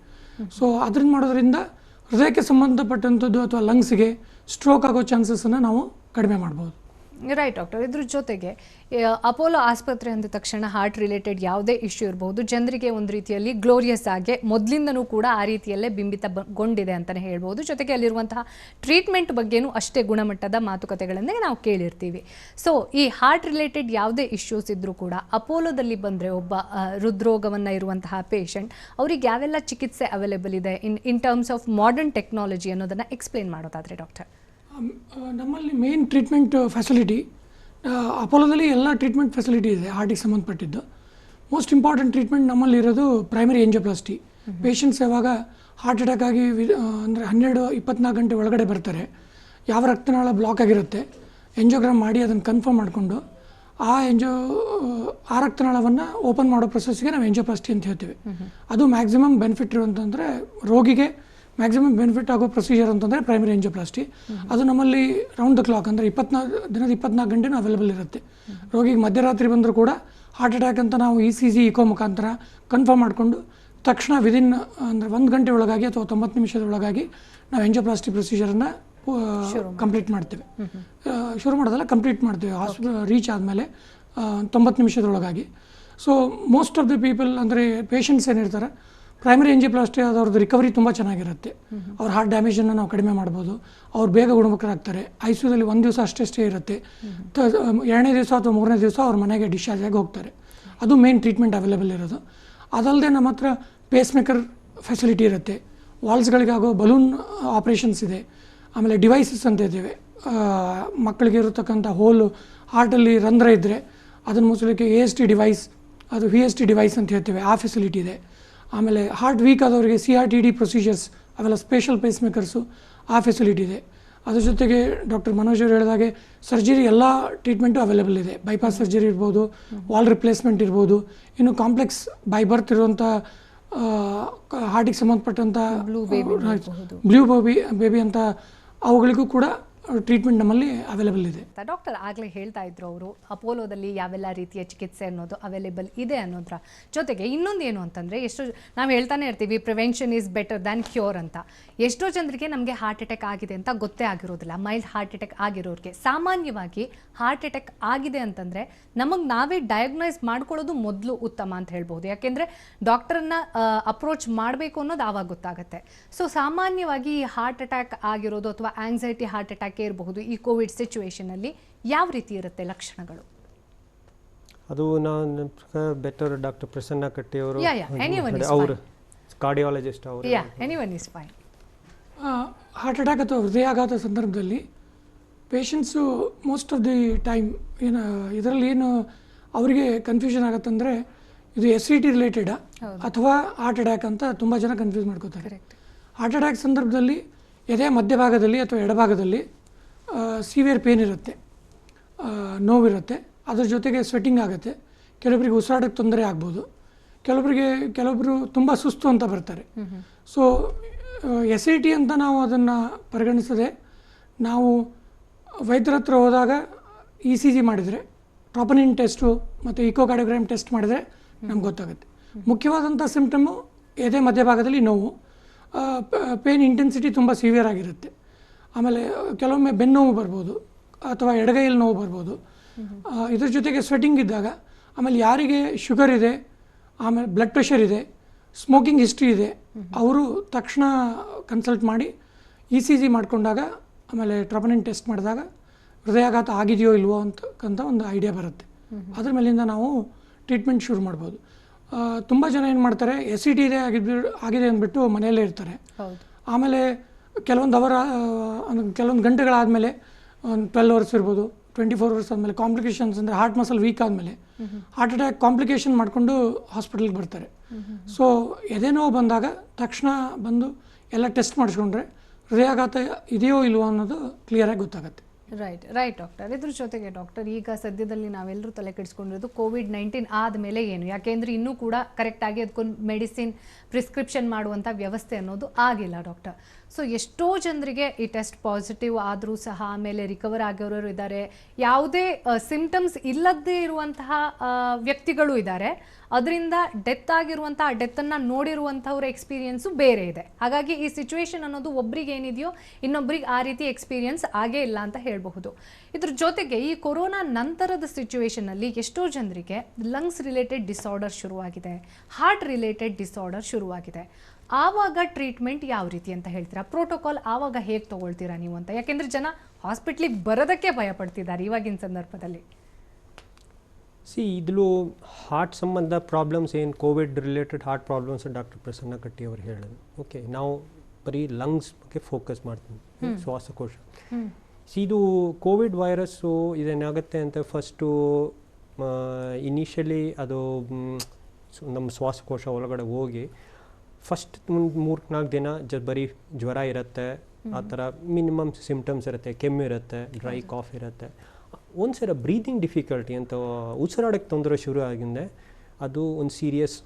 ಸೊ ಅದನ್ನು ಮಾಡೋದ್ರಿಂದ ಹೃದಯಕ್ಕೆ ಸಂಬಂಧಪಟ್ಟಂಥದ್ದು ಅಥವಾ ಲಂಗ್ಸ್ಗೆ ಸ್ಟ್ರೋಕ್ ಆಗೋ ಚಾನ್ಸಸ್ಸನ್ನು ನಾವು ಕಡಿಮೆ ಮಾಡ್ಬೋದು. Right doctor. ಇದ್ರ ಜೊತೆಗೆ ಅಪೋಲೋ ಆಸ್ಪತ್ರೆ ಅಂದ ತಕ್ಷಣ ಹಾರ್ಟ್ ರಿಲೇಟೆಡ್ ಯಾವುದೇ ಇಶ್ಯೂ ಇರಬಹುದು, ಜನರಿಗೆ ಒಂದು ರೀತಿಯಲ್ಲಿ ಗ್ಲೋರಿಯಸ್ ಆಗಿ ಮೊದಲಿಂದನೂ ಕೂಡ ಆ ರೀತಿಯಲ್ಲೇ ಬಿಂಬಿತಗೊಂಡಿದೆ ಅಂತಲೇ ಹೇಳ್ಬೋದು. ಜೊತೆಗೆ ಅಲ್ಲಿರುವಂತಹ ಟ್ರೀಟ್ಮೆಂಟ್ ಬಗ್ಗೆನೂ ಅಷ್ಟೇ ಗುಣಮಟ್ಟದ ಮಾತುಕತೆಗಳನ್ನೇ ನಾವು ಕೇಳಿರ್ತೀವಿ. ಸೊ ಈ ಹಾರ್ಟ್ ರಿಲೇಟೆಡ್ ಯಾವುದೇ ಇಶ್ಯೂಸ್ ಇದ್ದರೂ ಕೂಡ ಅಪೋಲೋದಲ್ಲಿ ಬಂದರೆ ಒಬ್ಬ ಹೃದ್ರೋಗವನ್ನು ಇರುವಂತಹ ಪೇಷಂಟ್ ಅವ್ರಿಗೆ ಯಾವೆಲ್ಲ ಚಿಕಿತ್ಸೆ ಅವೈಲೇಬಲ್ ಇದೆ in terms of modern technology ಅನ್ನೋದನ್ನು ಎಕ್ಸ್ಪ್ಲೇನ್ ಮಾಡೋದಾದರೆ ಡಾಕ್ಟರ್. ನಮ್ಮಲ್ಲಿ ಮೇನ್ ಟ್ರೀಟ್ಮೆಂಟ್ ಫೆಸಿಲಿಟಿ ಅಪೋಲೋದಲ್ಲಿ ಎಲ್ಲ ಟ್ರೀಟ್ಮೆಂಟ್ ಫೆಸಿಲಿಟಿ ಇದೆ ಹಾರ್ಟಿಗೆ ಸಂಬಂಧಪಟ್ಟಿದ್ದು. ಮೋಸ್ಟ್ ಇಂಪಾರ್ಟೆಂಟ್ ಟ್ರೀಟ್ಮೆಂಟ್ ನಮ್ಮಲ್ಲಿ ಇರೋದು ಪ್ರೈಮರಿ ಎಂಜಿಯೋಪ್ಲಾಸ್ಟಿ. ಪೇಷಂಟ್ಸ್ ಯಾವಾಗ ಹಾರ್ಟ್ ಅಟ್ಯಾಕ್ ಆಗಿ ಅಂದರೆ 12-24 ಗಂಟೆ ಒಳಗಡೆ ಬರ್ತಾರೆ, ಯಾವ ರಕ್ತನಾಳ ಬ್ಲಾಕ್ ಆಗಿರುತ್ತೆ ಎಂಜಿಯೋಗ್ರಾಮ್ ಮಾಡಿ ಅದನ್ನು ಕನ್ಫರ್ಮ್ ಮಾಡಿಕೊಂಡು ಆ ರಕ್ತನಾಳವನ್ನು ಓಪನ್ ಮಾಡೋ ಪ್ರೊಸೆಸ್ಗೆ ನಾವು ಎಂಜಿಯೋಪ್ಲಾಸ್ಟಿ ಅಂತ ಹೇಳ್ತೀವಿ. ಅದು ಮ್ಯಾಕ್ಸಿಮಮ್ ಬೆನಿಫಿಟ್ ಇರುವಂತಂದರೆ ರೋಗಿಗೆ ಮ್ಯಾಕ್ಸಿಮಮ್ ಬೆನಿಫಿಟ್ ಆಗೋ ಪ್ರೊಸೀಜರ್ ಅಂತಂದರೆ ಪ್ರೈಮರಿ ಎಂಜಿಯೋಪ್ಲಾಸ್ಟಿ. ಅದು ನಮ್ಮಲ್ಲಿ ರೌಂಡ್ ದ ಕ್ಲಾಕ್ ಅಂದರೆ 24 ಗಂಟೆನೂ ಅವೈಲೇಬಲ್ ಇರುತ್ತೆ. ರೋಗಿಗೆ ಮಧ್ಯರಾತ್ರಿ ಬಂದರೂ ಕೂಡ ಹಾರ್ಟ್ ಅಟ್ಯಾಕ್ ಅಂತ ನಾವು ECG ಇಕೋ ಮುಖಾಂತರ ಕನ್ಫರ್ಮ್ ಮಾಡಿಕೊಂಡು ತಕ್ಷಣ ವಿದಿನ್ ಅಂದರೆ 1 ಗಂಟೆ ಒಳಗಾಗಿ ಅಥವಾ 90 ನಿಮಿಷದ ಒಳಗಾಗಿ ನಾವು ಎಂಜಿಯೋಪ್ಲಾಸ್ಟಿ ಪ್ರೊಸೀಜರನ್ನು ಕಂಪ್ಲೀಟ್ ಮಾಡ್ತೇವೆ. ಶುರು ಮಾಡೋದಲ್ಲ, ಕಂಪ್ಲೀಟ್ ಮಾಡ್ತೇವೆ ಹಾಸ್ಪಿಟಲ್ ರೀಚ್ ಆದಮೇಲೆ 90 ನಿಮಿಷದೊಳಗಾಗಿ. So most of the people ಅಂದರೆ ಪೇಷಂಟ್ಸ್ ಏನಿರ್ತಾರೆ ಪ್ರೈಮರಿ ಎಂಜಿಯೋಪ್ಲಾಸ್ಟಿ ಆದವ್ರದ್ದು ರಿಕವರಿ ತುಂಬ ಚೆನ್ನಾಗಿರುತ್ತೆ. ಅವ್ರ ಹಾರ್ಟ್ ಡ್ಯಾಮೇಜನ್ನು ನಾವು ಕಡಿಮೆ ಮಾಡ್ಬೋದು, ಅವ್ರು ಬೇಗ ಗುಣಮುಖರಾಗ್ತಾರೆ. ICUದಲ್ಲಿ 1 ದಿವಸ ಅಷ್ಟೇ ಸ್ಟೇ ಇರುತ್ತೆ, 2ನೇ ದಿವಸ ಅಥವಾ 3ನೇ ದಿವಸ ಅವ್ರ ಮನೆಗೆ ಡಿಸ್ಚಾರ್ಜ್ ಆಗಿ ಹೋಗ್ತಾರೆ. ಅದು ಮೇನ್ ಟ್ರೀಟ್ಮೆಂಟ್ ಅವೈಲೇಬಲ್ ಇರೋದು. ಅದಲ್ಲದೆ ನಮ್ಮ ಹತ್ರ ಪೇಸ್ ಮೇಕರ್ ಫೆಸಿಲಿಟಿ ಇರುತ್ತೆ, ವಾಲ್ಸ್ಗಳಿಗಾಗೋ ಬಲೂನ್ ಆಪ್ರೇಷನ್ಸ್ ಇದೆ, ಆಮೇಲೆ ಡಿವೈಸಸ್ ಅಂತ ಇದ್ದೇವೆ. ಮಕ್ಕಳಿಗೆ ಇರತಕ್ಕಂಥ ಹೋಲು ಹಾರ್ಟಲ್ಲಿ ರಂಧ್ರ ಇದ್ದರೆ ಅದನ್ನು ಮುಚ್ಚಲಿಕ್ಕೆ AST ಡಿವೈಸ್, ಅದು VST ಡಿವೈಸ್ ಅಂತ ಹೇಳ್ತೇವೆ, ಆ ಫೆಸಿಲಿಟಿ ಇದೆ. ಆಮೇಲೆ ಹಾರ್ಟ್ ವೀಕ್ ಆದವರಿಗೆ CRTD ಪ್ರೊಸೀಜರ್ಸ್, ಅವೆಲ್ಲ ಸ್ಪೆಷಲ್ ಪೇಸ್ ಮೇಕರ್ಸು, ಆ ಫೆಸಿಲಿಟಿ ಇದೆ. ಅದ್ರ ಜೊತೆಗೆ ಡಾಕ್ಟರ್ ಮನೋಜ್ ಅವರು ಹೇಳಿದಾಗೆ ಸರ್ಜರಿ ಎಲ್ಲ ಟ್ರೀಟ್ಮೆಂಟು ಅವೈಲೇಬಲ್ ಇದೆ. ಬೈಪಾಸ್ ಸರ್ಜರಿ ಇರ್ಬೋದು, ವಾಲ್ ರಿಪ್ಲೇಸ್ಮೆಂಟ್ ಇರ್ಬೋದು, ಇನ್ನು ಕಾಂಪ್ಲೆಕ್ಸ್ ಬೈ ಬರ್ತ್ ಇರುವಂಥ ಹಾರ್ಟಿಗೆ ಸಂಬಂಧಪಟ್ಟಂಥ ಬ್ಲೂ ಬೇಬಿ ಅಂತ ಅವುಗಳಿಗೂ ಕೂಡ ಟ್ರೀಟ್ಮೆಂಟ್ ನಮ್ಮಲ್ಲಿ ಅವೈಲೇಬಲ್ ಇದೆ. ಡಾಕ್ಟರ್ ಆಗಲೇ ಹೇಳ್ತಾ ಇದ್ರು ಅವರು ಅಪೋಲೋದಲ್ಲಿ ಯಾವೆಲ್ಲ ರೀತಿಯ ಚಿಕಿತ್ಸೆ ಅನ್ನೋದು ಅವೈಲೇಬಲ್ ಇದೆ ಅನ್ನೋದ್ರ ಜೊತೆಗೆ ಇನ್ನೊಂದು ಏನು ಅಂತಂದರೆ, ಎಷ್ಟೋ ನಾವು ಹೇಳ್ತಾನೆ ಇರ್ತೀವಿ prevention is better than cure ಅಂತ. ಎಷ್ಟೋ ಜನರಿಗೆ ನಮಗೆ ಹಾರ್ಟ್ ಅಟ್ಯಾಕ್ ಆಗಿದೆ ಅಂತ ಗೊತ್ತೇ ಆಗಿರೋದಿಲ್ಲ. ಮೈಲ್ಡ್ ಹಾರ್ಟ್ ಅಟ್ಯಾಕ್ ಆಗಿರೋರಿಗೆ ಸಾಮಾನ್ಯವಾಗಿ ಹಾರ್ಟ್ ಅಟ್ಯಾಕ್ ಆಗಿದೆ ಅಂತಂದರೆ ನಮಗೆ ನಾವೇ ಡಯಾಗ್ನೈಸ್ ಮಾಡ್ಕೊಳ್ಳೋದು ಮೊದಲು ಉತ್ತಮ ಅಂತ ಹೇಳ್ಬೋದು. ಯಾಕೆಂದರೆ ಡಾಕ್ಟರನ್ನ ಅಪ್ರೋಚ್ ಮಾಡಬೇಕು ಅನ್ನೋದು ಆವಾಗ ಗೊತ್ತಾಗುತ್ತೆ. ಸೊ ಸಾಮಾನ್ಯವಾಗಿ ಈ ಹಾರ್ಟ್ ಅಟ್ಯಾಕ್ ಆಗಿರೋದು ಅಥವಾ ಆಂಗ್ಸೈಟಿ ಹಾರ್ಟ್ ಅಟ್ಯಾಕ್ ಇರಬಹುದು ಈ ಕೋವಿಡ್ ಸಿಚುವೇಶನಲ್ಲಿ ಯಾವ ರೀತಿ ಇರುತ್ತೆ ಲಕ್ಷಣಗಳು? ಅದು ನಾನು ಬೆಟರ್ ಡಾಕ್ಟರ್ ಪ್ರಸನ್ನ ಕಟ್ಟಿ ಅವರು ಅವರು ಕಾರ್ಡಿಯಾಲಜಿಸ್ಟ್ ಅವರು ಹಾರ್ಟ್ ಅಟ್ಯಾಕ್ ಅಥವಾ ಹೃದಯಾಘಾತ ಸಂದರ್ಭದಲ್ಲಿ patients most of the time ಇದರಲ್ಲಿ ಏನು ಅವರಿಗೆ ಕನ್ಫ್ಯೂಷನ್ ಆಗುತ್ತಂದರೆ ಇದು SVT ರಿಲೇಟೆಡಾ ಅಥವಾ ಹಾರ್ಟ್ ಅಟ್ಯಾಕ್ ಅಂತ ತುಂಬ ಜನ ಕನ್ಫ್ಯೂಸ್ ಮಾಡ್ಕೋತಾರೆ. ಹಾರ್ಟ್ ಅಟ್ಯಾಕ್ ಸಂದರ್ಭದಲ್ಲಿ ಎದೆ ಮಧ್ಯಭಾಗದಲ್ಲಿ ಅಥವಾ ಎಡಭಾಗದಲ್ಲಿ ಸಿವಿಯರ್ ಪೇನ್ ಇರುತ್ತೆ, ನೋವಿರುತ್ತೆ, ಅದ್ರ ಜೊತೆಗೆ ಸ್ವೆಟ್ಟಿಂಗ್ ಆಗುತ್ತೆ, ಕೆಲವರಿಗೆ ಉಸಿರಾಟಕ್ಕೆ ತೊಂದರೆ ಆಗ್ಬೋದು, ಕೆಲವೊಬ್ಬರು ತುಂಬ ಸುಸ್ತು ಅಂತ ಬರ್ತಾರೆ. ಸೊ SIT ಅಂತ ನಾವು ಅದನ್ನು ಪರಿಗಣಿಸದೆ ನಾವು ವೈದ್ಯರ ಹತ್ರ ಹೋದಾಗ ECG ಮಾಡಿದರೆ, ಟ್ರೋಪನಿನ್ ಟೆಸ್ಟು ಮತ್ತು ಇಕೋಕಾರ್ಡಿಯೋಗ್ರಾಮ್ ಟೆಸ್ಟ್ ಮಾಡಿದರೆ ನಮ್ಗೆ ಗೊತ್ತಾಗುತ್ತೆ. ಮುಖ್ಯವಾದಂಥ ಸಿಂಪ್ಟಮು ಎದೆ ಮಧ್ಯಭಾಗದಲ್ಲಿ ನೋವು, ಪೇನ್ ಇಂಟೆನ್ಸಿಟಿ ತುಂಬ ಸಿವಿಯರ್ ಆಗಿರುತ್ತೆ. ಆಮೇಲೆ ಕೆಲವೊಮ್ಮೆ ಬೆನ್ನೋವು ಬರ್ಬೋದು ಅಥವಾ ಎಡಗೈಯಲ್ಲಿ ನೋವು ಬರ್ಬೋದು. ಇದ್ರ ಜೊತೆಗೆ ಸ್ವೆಟ್ಟಿಂಗ್ ಇದ್ದಾಗ, ಆಮೇಲೆ ಯಾರಿಗೆ ಶುಗರ್ ಇದೆ, ಆಮೇಲೆ ಬ್ಲಡ್ ಪ್ರೆಷರ್ ಇದೆ, ಸ್ಮೋಕಿಂಗ್ ಹಿಸ್ಟ್ರಿ ಇದೆ, ಅವರು ತಕ್ಷಣ ಕನ್ಸಲ್ಟ್ ಮಾಡಿ ECG ಮಾಡಿಕೊಂಡಾಗ ಆಮೇಲೆ ಟ್ರೋಪನಿನ್ ಟೆಸ್ಟ್ ಮಾಡಿದಾಗ ಹೃದಯಾಘಾತ ಆಗಿದೆಯೋ ಇಲ್ವೋ ಅಂತಕ್ಕಂಥ ಒಂದು ಐಡಿಯಾ ಬರುತ್ತೆ. ಅದ್ರ ಮೇಲಿಂದ ನಾವು ಟ್ರೀಟ್ಮೆಂಟ್ ಶುರು ಮಾಡ್ಬೋದು. ತುಂಬ ಜನ ಏನು ಮಾಡ್ತಾರೆ, SIT ಆಗಿದೆ ಅಂದ್ಬಿಟ್ಟು ಮನೆಯಲ್ಲೇ ಇರ್ತಾರೆ. ಆಮೇಲೆ ಕೆಲವೊಂದು ಗಂಟೆಗಳಾದಮೇಲೆ ಒಂದು 12 ಅವರ್ಸ್ ಇರ್ಬೋದು, 24 ಅವರ್ಸ್ ಆದಮೇಲೆ ಕಾಂಪ್ಲಿಕೇಶನ್ಸ್ ಅಂದರೆ ಹಾರ್ಟ್ ಮಸಲ್ ವೀಕ್ ಆದಮೇಲೆ ಹಾರ್ಟ್ ಅಟ್ಯಾಕ್ ಕಾಂಪ್ಲಿಕೇಶನ್ ಮಾಡಿಕೊಂಡು ಹಾಸ್ಪಿಟಲ್ಗೆ ಬರ್ತಾರೆ. ಸೊ ಎದೆ ನೋವು ಬಂದಾಗ ತಕ್ಷಣ ಬಂದು ಎಲ್ಲ ಟೆಸ್ಟ್ ಮಾಡಿಸ್ಕೊಂಡ್ರೆ ಹೃದಯಾಘಾತ ಇದೆಯೋ ಇಲ್ವೋ ಅನ್ನೋದು ಕ್ಲಿಯರಾಗಿ ಗೊತ್ತಾಗುತ್ತೆ. Right doctor. ಇದ್ರ ಜೊತೆಗೆ ಡಾಕ್ಟರ್ ಈಗ ಸದ್ಯದಲ್ಲಿ ನಾವೆಲ್ಲರೂ ತಲೆ ಕೆಡಿಸ್ಕೊಂಡಿರೋದು COVID-19 ಆದಮೇಲೆ ಏನು, ಯಾಕೆಂದರೆ ಇನ್ನೂ ಕೂಡ ಕರೆಕ್ಟಾಗಿ ಅದಕ್ಕೊಂದು ಮೆಡಿಸಿನ್ ಪ್ರಿಸ್ಕ್ರಿಪ್ಷನ್ ಮಾಡುವಂಥ ವ್ಯವಸ್ಥೆ ಅನ್ನೋದು ಆಗಿಲ್ಲ ಡಾಕ್ಟರ್. ಸೊ ಎಷ್ಟೋ ಜನರಿಗೆ ಈ ಟೆಸ್ಟ್ ಪಾಸಿಟಿವ್ ಆದರೂ ಸಹ ಆಮೇಲೆ ರಿಕವರ್ ಆಗೋರು ಇದ್ದಾರೆ, ಯಾವುದೇ ಸಿಂಪ್ಟಮ್ಸ್ ಇಲ್ಲದೇ ಇರುವಂತಹ ವ್ಯಕ್ತಿಗಳು ಇದ್ದಾರೆ. ಅದರಿಂದ ಡೆತ್ ಆಗಿರುವಂಥ ಡೆತ್ತನ್ನು ನೋಡಿರುವಂಥವ್ರ ಎಕ್ಸ್ಪೀರಿಯನ್ಸು ಬೇರೆ ಇದೆ. ಹಾಗಾಗಿ ಈ ಸಿಚುವೇಶನ್ ಅನ್ನೋದು ಒಬ್ರಿಗೆ ಏನಿದೆಯೋ ಇನ್ನೊಬ್ರಿಗೆ ಆ ರೀತಿ ಎಕ್ಸ್ಪೀರಿಯನ್ಸ್ ಆಗೇ ಇಲ್ಲ ಅಂತ ಹೇಳ್ಬೋದು. ಹೇಳ್ಬಹುದು. ಇದ್ರ ಜೊತೆಗೆ ಈ ಕೊರೋನಾ ನಂತರದ ಸಿಚುವೇಶನ್ ಅಲ್ಲಿ ಎಷ್ಟೋ ಜನರಿಗೆ ಲಂಗ್ಸ್ ರಿಲೇಟೆಡ್ ಡಿಸಾರ್ಡರ್ ಶುರುವಾಗಿದೆ, ಹಾರ್ಟ್ ರಿಲೇಟೆಡ್ ಡಿಸಾರ್ಡರ್ ಶುರುವಾಗಿದೆ. ಆವಾಗ ಟ್ರೀಟ್ಮೆಂಟ್ ಯಾವ ರೀತಿ ಅಂತ ಹೇಳ್ತೀರಾ? ಪ್ರೋಟೋಕಾಲ್ ಆವಾಗ ಹೇಗೆ ತಗೊಳ್ತೀರಾ ನೀವು ಅಂತ? ಯಾಕೆಂದ್ರೆ ಜನ ಹಾಸ್ಪಿಟ್ಲಿಗೆ ಬರೋದಕ್ಕೆ ಭಯ ಪಡ್ತಿದ್ದಾರೆ ಇವಾಗಿನ ಸಂದರ್ಭದಲ್ಲಿ. ಇದಲು ಹಾರ್ಟ್ ಸಂಬಂಧ ಪ್ರಾಬ್ಲಮ್ಸ್ ಏನು Covid related heart problems doctor Prasanna ಕಟ್ಟಿ ಅವರು ಹೇಳಿದ್ರು. ಓಕೆ, ನಾವು ಬರೀ ಲಂಗ್ಸ್ ಬಗ್ಗೆ ಫೋಕಸ್ ಮಾಡ್ತೀವಿ, ಶ್ವಾಸಕೋಶ. ಇದು ಕೋವಿಡ್ ವೈರಸ್ಸು ಇದೇನಾಗುತ್ತೆ ಅಂತ ಫಸ್ಟು ಇನಿಷಿಯಲಿ ಅದು ನಮ್ಮ ಶ್ವಾಸಕೋಶ ಒಳಗಡೆ ಹೋಗಿ ಫಸ್ಟ್ 3-4 ದಿನ ಬರೀ ಜ್ವರ ಇರುತ್ತೆ, ಆ ಥರ ಮಿನಿಮಮ್ ಸಿಮ್ಟಮ್ಸ್ ಇರುತ್ತೆ, ಕೆಮ್ಮು ಇರುತ್ತೆ, ಡ್ರೈ ಕಾಫ್ ಇರುತ್ತೆ. ಒಂದ್ಸಲ ಬ್ರೀದಿಂಗ್ ಡಿಫಿಕಲ್ಟಿ ಅಂತ ಉಸಿರಾಡಕ್ಕೆ ತೊಂದರೆ ಶುರು ಆಗಿಂದೆ ಅದು ಒಂದು ಸೀರಿಯಸ್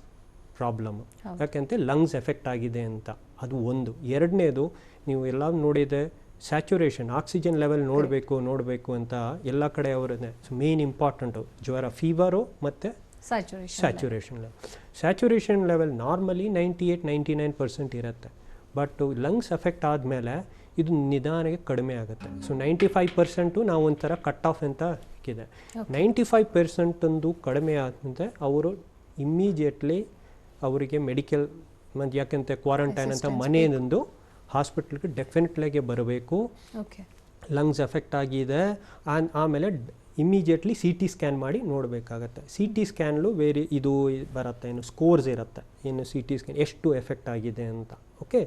ಪ್ರಾಬ್ಲಮ್. ಯಾಕೆಂತ ಲಂಗ್ಸ್ ಎಫೆಕ್ಟ್ ಆಗಿದೆ ಅಂತ. ಅದು ಒಂದು. ಎರಡನೇದು, ನೀವು ಎಲ್ಲ ನೋಡಿದೆ ಸ್ಯಾಚುರೇಷನ್, ಆಕ್ಸಿಜನ್ ಲೆವೆಲ್ ನೋಡಬೇಕು ಅಂತ ಎಲ್ಲ ಕಡೆ ಅವರನ್ನೇ ಮೇನ್ ಇಂಪಾರ್ಟೆಂಟು ಜ್ವರ, ಫೀವರು ಮತ್ತು ಸ್ಯಾಚುರೇಷನ್ ಲೆವೆಲ್ ನಾರ್ಮಲಿ 98-99% ಇರುತ್ತೆ. ಬಟ್ ಲಂಗ್ಸ್ ಎಫೆಕ್ಟ್ ಆದಮೇಲೆ ಇದು ನಿಧಾನಕ್ಕೆ ಕಡಿಮೆ ಆಗುತ್ತೆ. ಸೊ 95% ನಾವು ಒಂಥರ ಕಟ್ ಆಫ್ ಅಂತ ಇದೆ. 95% ಕಡಿಮೆ ಆದಂತೆ ಅವರು ಇಮ್ಮಿಡಿಯೇಟ್ಲಿ ಅವರಿಗೆ ಮೆಡಿಕಲ್ ಯಾಕೆಂತ ಕ್ವಾರಂಟೈನ್ ಅಂತ ಮನೆಯಿಂದ ಹಾಸ್ಪಿಟ್ಲಿಗೆ ಡೆಫಿನೆಟ್ಲಾಗೆ ಬರಬೇಕು. ಲಂಗ್ಸ್ ಎಫೆಕ್ಟ್ ಆಗಿದೆ ಆಮೇಲೆ ಇಮ್ಮಿಡಿಯೇಟ್ಲಿ CT ಸ್ಕ್ಯಾನ್ ಮಾಡಿ ನೋಡಬೇಕಾಗತ್ತೆ. CT ಸ್ಕ್ಯಾನ್ಲು ಬೇರೆ ಇದು ಬರುತ್ತೆ, ಏನು ಸ್ಕೋರ್ಸ್ ಇರುತ್ತೆ, ಏನು CT ಸ್ಕ್ಯಾನ್ ಎಷ್ಟು ಎಫೆಕ್ಟ್ ಆಗಿದೆ ಅಂತ. ಓಕೆ,